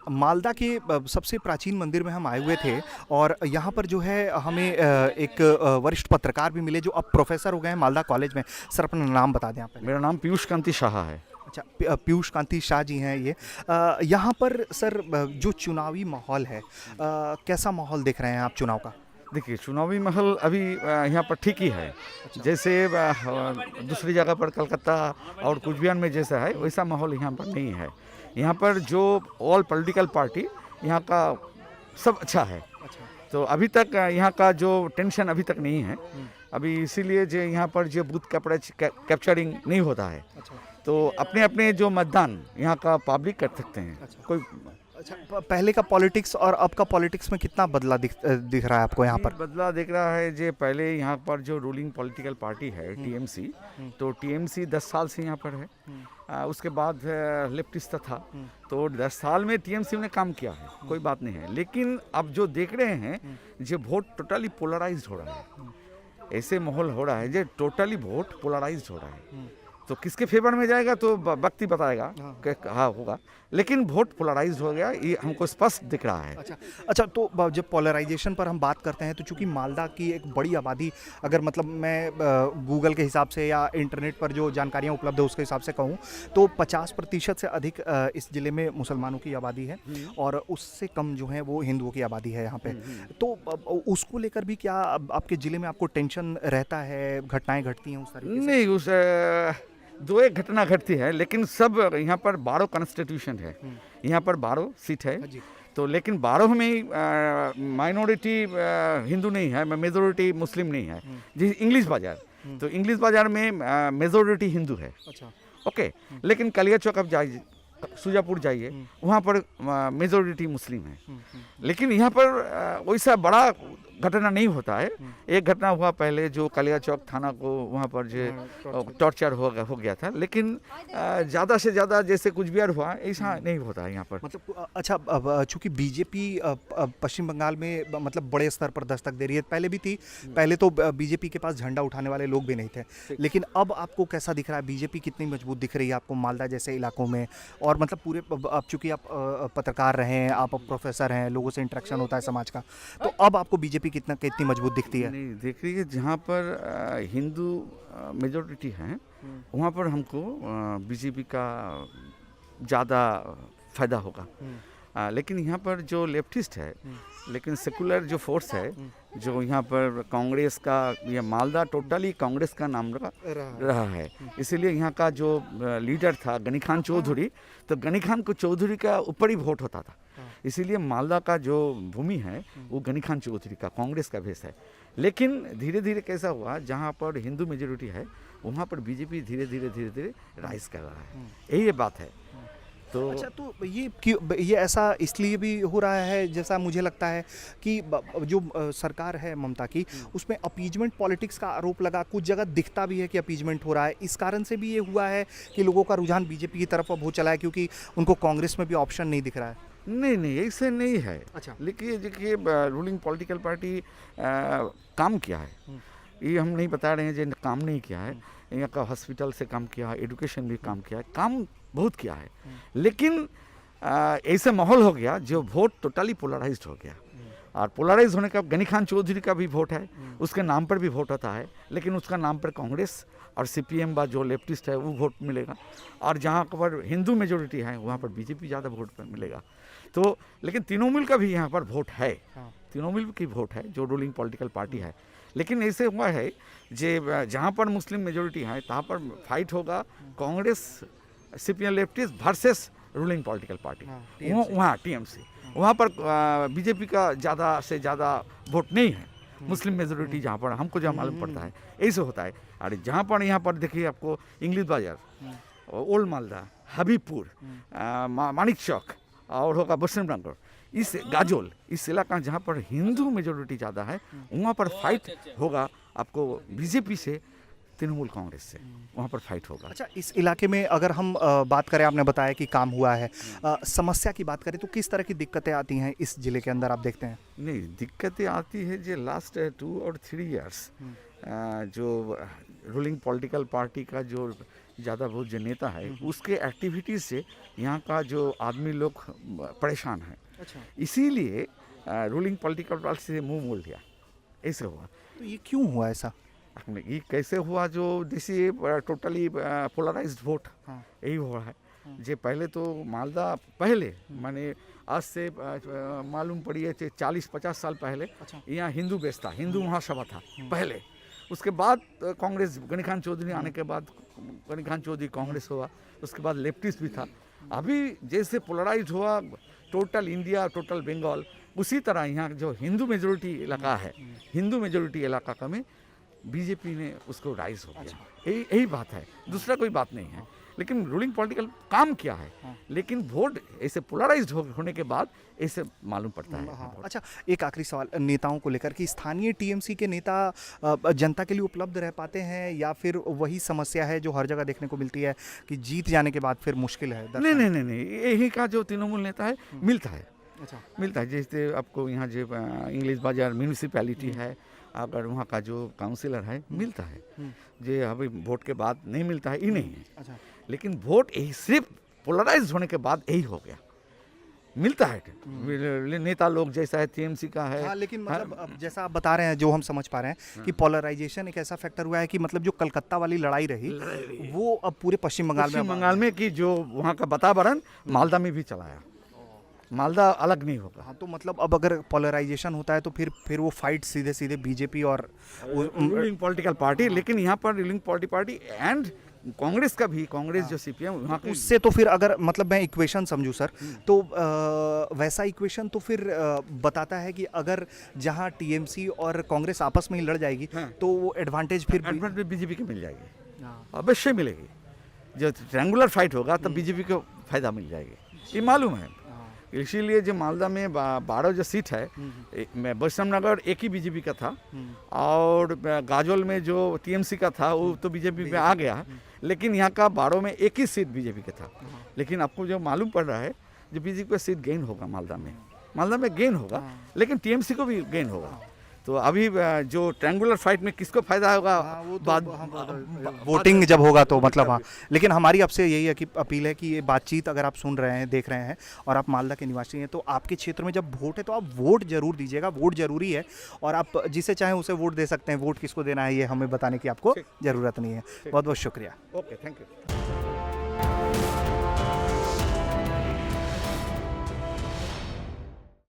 मालदा के सबसे प्राचीन मंदिर में हम आए हुए थे और यहाँ पर जो है हमें एक वरिष्ठ पत्रकार भी मिले जो अब प्रोफेसर हो गए हैं मालदा कॉलेज में। सर अपना नाम बता दें आप पहले। मेरा नाम पीयूष कांति शाह है। अच्छा, पीयूष कांति शाह जी हैं ये। यहाँ पर सर जो चुनावी माहौल है, कैसा माहौल देख रहे हैं आप चुनाव का? देखिए, चुनावी माहौल अभी यहाँ पर ठीक ही है। जैसे दूसरी जगह पर कलकत्ता और कुछ बिहार में जैसा है वैसा माहौल यहाँ पर नहीं है। यहाँ पर जो ऑल पॉलिटिकल पार्टी यहाँ का सब अच्छा है। तो अभी तक यहाँ का जो टेंशन अभी तक नहीं है। अभी इसीलिए जो यहाँ पर जो बूथ कैप्चरिंग नहीं होता है, तो अपने अपने जो मतदान यहाँ का पब्लिक कर सकते हैं। कोई अच्छा, पहले का पॉलिटिक्स और अब का पॉलिटिक्स में कितना बदला दिख रहा है आपको यहाँ पर? बदला दिख रहा है। जो पहले यहाँ पर जो रूलिंग पॉलिटिकल पार्टी है टीएमसी, तो टीएमसी 10 साल से यहाँ पर है। उसके बाद लेफ्टिस्ट था, तो 10 साल में टीएमसी ने काम किया है, कोई बात नहीं है। लेकिन अब जो देख रहे हैं जो वोट टोटली पोलराइज्ड हो रहा है, ऐसे माहौल हो रहा है जो टोटली वोट पोलराइज्ड हो रहा है। तो किसके फेवर में जाएगा तो वक्त ही बताएगा कि हाँ होगा, लेकिन वोट पोलराइज हो गया, ये हमको स्पष्ट दिख रहा है। अच्छा, तो जब पोलराइजेशन पर हम बात करते हैं तो चूंकि मालदा की एक बड़ी आबादी, अगर मतलब मैं गूगल के हिसाब से या इंटरनेट पर जो जानकारियां उपलब्ध है उसके हिसाब से कहूँ तो 50% से अधिक इस ज़िले में मुसलमानों की आबादी है और उससे कम जो है वो हिंदुओं की आबादी है यहाँ पे। तो उसको लेकर भी क्या आपके ज़िले में आपको टेंशन रहता है, घटनाएँ घटती हैं उस तरीके से? नहीं, उस दो एक घटना घटती है, लेकिन सब यहाँ पर 12 कॉन्स्टिट्यूशन है, यहाँ पर 12 सीट है। तो लेकिन 12 में माइनॉरिटी हिंदू नहीं है, मेजोरिटी मुस्लिम नहीं है। जैसे इंग्लिश बाजार, तो इंग्लिश बाजार में मेजोरिटी हिंदू है। अच्छा, ओके, लेकिन कलिया चौक आप जाइए, सुजापुर जाइए, वहाँ पर मेजोरिटी मुस्लिम है। लेकिन यहाँ पर वैसा बड़ा घटना नहीं होता है। एक घटना हुआ पहले जो कलिया चौक थाना को वहाँ पर जो टॉर्चर हो गया था, लेकिन ज़्यादा से ज़्यादा जैसे कुछ भी हुआ ऐसा नहीं होता है यहाँ पर। मतलब अच्छा, चूंकि बीजेपी पश्चिम बंगाल में मतलब बड़े स्तर पर दस्तक दे रही है, पहले भी थी, पहले तो बीजेपी के पास झंडा उठाने वाले लोग भी नहीं थे, लेकिन अब आपको कैसा दिख रहा है? बीजेपी कितनी मजबूत दिख रही है आपको मालदा जैसे इलाकों में? और मतलब पूरे, अब चूंकि आप पत्रकार रहे हैं, आप प्रोफेसर हैं, लोगों से इंटरेक्शन होता है समाज का, तो अब आपको बीजेपी कितनी मजबूत दिखती है? नहीं, देखिए, जहाँ पर हिंदू मेजॉरिटी है वहाँ पर हमको बीजेपी का ज़्यादा फायदा होगा। लेकिन यहाँ पर जो लेफ्टिस्ट है, लेकिन सेकुलर जो फोर्स है, जो यहाँ पर कांग्रेस का, ये मालदा टोटली कांग्रेस का नाम रहा है। इसीलिए यहाँ का जो लीडर था गनी खान चौधरी, तो गनी खान को चौधरी का ऊपर ही वोट होता था। इसीलिए मालदा का जो भूमि है वो गनी खान चौधरी का, कांग्रेस का बेस है। लेकिन धीरे धीरे कैसा हुआ, जहाँ पर हिंदू मेजोरिटी है वहाँ पर बीजेपी धीरे धीरे राइज कर रहा है, यही बात है। तो अच्छा, तो ये ऐसा इसलिए भी हो रहा है जैसा मुझे लगता है कि जो सरकार है ममता की, उसमें अपीजमेंट पॉलिटिक्स का आरोप लगा, कुछ जगह दिखता भी है कि अपीजमेंट हो रहा है, इस कारण से भी ये हुआ है कि लोगों का रुझान बीजेपी की तरफ अब हो चला है क्योंकि उनको कांग्रेस में भी ऑप्शन नहीं दिख रहा है? नहीं, ऐसे नहीं है। अच्छा, लेकिन देखिए, रूलिंग पॉलिटिकल पार्टी काम किया है, ये हम नहीं बता रहे हैं जो काम नहीं किया है। यहाँ का हॉस्पिटल से काम किया है, एजुकेशन भी काम किया है, काम बहुत किया है। लेकिन ऐसा माहौल हो गया जो वोट टोटली पोलराइज्ड हो गया, और पोलराइज होने का गनी खान चौधरी का भी वोट है, उसके नाम पर भी वोट होता है, लेकिन उसका नाम पर कांग्रेस और सीपीएम बा जो लेफ्टिस्ट है वो वोट मिलेगा, और जहाँ पर हिंदू मेजोरिटी है वहाँ पर बीजेपी ज़्यादा वोट पर मिलेगा। तो लेकिन तृणमूल का भी यहाँ पर वोट है, तृणमूल की वोट है जो रूलिंग पॉलिटिकल पार्टी है। लेकिन ऐसे हुआ है जो जहाँ पर मुस्लिम मेजोरिटी है तहाँ पर फाइट होगा Congress, CPM leftist versus ruling political party, वहाँ टीएमसी, वहाँ पर बीजेपी का ज़्यादा से ज़्यादा वोट नहीं है। मुस्लिम मेजोरिटी जहाँ पर हमको जहाँ मालूम पड़ता है ऐसे होता है। और जहाँ पर यहाँ पर देखिए आपको इंग्लिश बाजार, ओल्ड मालदा, हबीबपुर, मानिक चौक और होगा बसंत नगर, इस गाजोल, इस इलाका जहाँ पर हिंदू मेजोरिटी ज़्यादा है वहाँ पर फाइट होगा आपको बीजेपी से, तृणमूल कांग्रेस से, वहाँ पर फाइट होगा। अच्छा, इस इलाके में अगर हम बात करें, आपने बताया कि काम हुआ है, समस्या की बात करें तो किस तरह की दिक्कतें आती हैं इस जिले के अंदर आप देखते हैं? नहीं, दिक्कतें आती है जो लास्ट 2 और 3 इयर्स जो रूलिंग पॉलिटिकल पार्टी का जो ज़्यादा बहुत जो नेता है उसके एक्टिविटीज़ से यहाँ का जो आदमी लोग परेशान है। अच्छा, इसीलिए रूलिंग पॉलिटिकल पार्टी से मुंह मोड़ लिया, ऐसे हुआ। तो ये क्यों हुआ ऐसा? ये कैसे हुआ, जो दिस टोटली पोलराइज्ड वोट, हाँ। यही हुआ है। जे पहले तो मालदा पहले माने आज से मालूम पड़ी है 40-50 साल पहले अच्छा। यहाँ हिंदू बेस था, हिंदू महासभा था पहले। उसके बाद कांग्रेस, गणिखान चौधरी आने के बाद गणिखान चौधरी कांग्रेस हुआ, उसके बाद लेफ्टिस्ट भी था। अभी जैसे पोलराइज हुआ टोटल इंडिया, टोटल बंगाल, उसी तरह यहाँ जो हिंदू मेजोरिटी इलाका है, हिंदू मेजोरिटी इलाका का में बीजेपी ने उसको राइज हो गया। यही बात है, दूसरा कोई बात नहीं है। लेकिन रूलिंग पॉलिटिकल काम किया है, लेकिन वोट ऐसे पोलराइज्ड होने के बाद ऐसे मालूम पड़ता है। हाँ, अच्छा, एक आखिरी सवाल नेताओं को लेकर कि स्थानीय टीएमसी के नेता जनता के लिए उपलब्ध रह पाते हैं या फिर वही समस्या है जो हर जगह देखने को मिलती है कि जीत जाने के बाद फिर मुश्किल है? नहीं, यही का जो तृणमूल नेता है मिलता है। अच्छा, मिलता है। जैसे आपको यहाँ जो इंग्लिश बाजार म्यूनिसिपैलिटी है, अगर वहाँ का जो काउंसिलर है मिलता है। जो अभी वोट के बाद नहीं मिलता है, ये नहीं है। अच्छा, लेकिन वोट यही सिर्फ पोलराइज होने के बाद यही हो गया, मिलता है। नेता लोग जैसा है टीएमसी का है। हाँ, लेकिन मतलब अब जैसा आप बता रहे हैं, जो हम समझ पा रहे हैं कि पोलराइजेशन एक ऐसा फैक्टर हुआ है कि मतलब जो कलकत्ता वाली लड़ाई रही वो अब पूरे पश्चिम बंगाल में कि जो वहाँ का वातावरण मालदा में भी चलाया, मालदा अलग नहीं होगा। हाँ, तो मतलब अब अगर पोलराइजेशन होता है तो फिर वो फाइट सीधे सीधे बीजेपी और रूलिंग पॉलिटिकल पार्टी। लेकिन यहाँ पर ruling political party and Congress का भी, कांग्रेस जो सीपीएम वहाँ का, उससे तो फिर अगर मतलब मैं इक्वेशन समझूं सर, तो वैसा इक्वेशन तो फिर बताता है कि अगर जहां टीएमसी और कांग्रेस आपस में ही लड़ जाएगी तो वो एडवांटेज फिर एडवांटेज बीजेपी को मिल जाएगी, अवश्य मिलेगी। जो ट्रायंगुलर फाइट होगा तब बीजेपी को फायदा मिल जाएगी, ये मालूम है। इसीलिए जो मालदा में 12 जो सीट है, वैष्णव नगर एक ही बीजेपी का था और गाजोल में जो टीएमसी का था वो तो बीजेपी में आ गया। लेकिन यहाँ का 12 में एक ही सीट बीजेपी का था। लेकिन आपको जो मालूम पड़ रहा है जो बीजेपी का सीट गेन होगा मालदा में गेन होगा, लेकिन टीएमसी को भी गेन होगा। तो अभी जो ट्रायंगुलर फाइट में किसको फायदा होगा वोटिंग जब होगा तो मतलब। हाँ, लेकिन हमारी आपसे यही है कि अपील है कि ये बातचीत अगर आप सुन रहे हैं, देख रहे हैं और आप मालदा के निवासी हैं तो आपके क्षेत्र में जब वोट है तो आप वोट जरूर दीजिएगा। वोट जरूरी है और आप जिसे चाहें उसे वोट दे सकते हैं। वोट किसको देना है ये हमें बताने की आपको ज़रूरत नहीं है। बहुत बहुत शुक्रिया। Okay, thank you.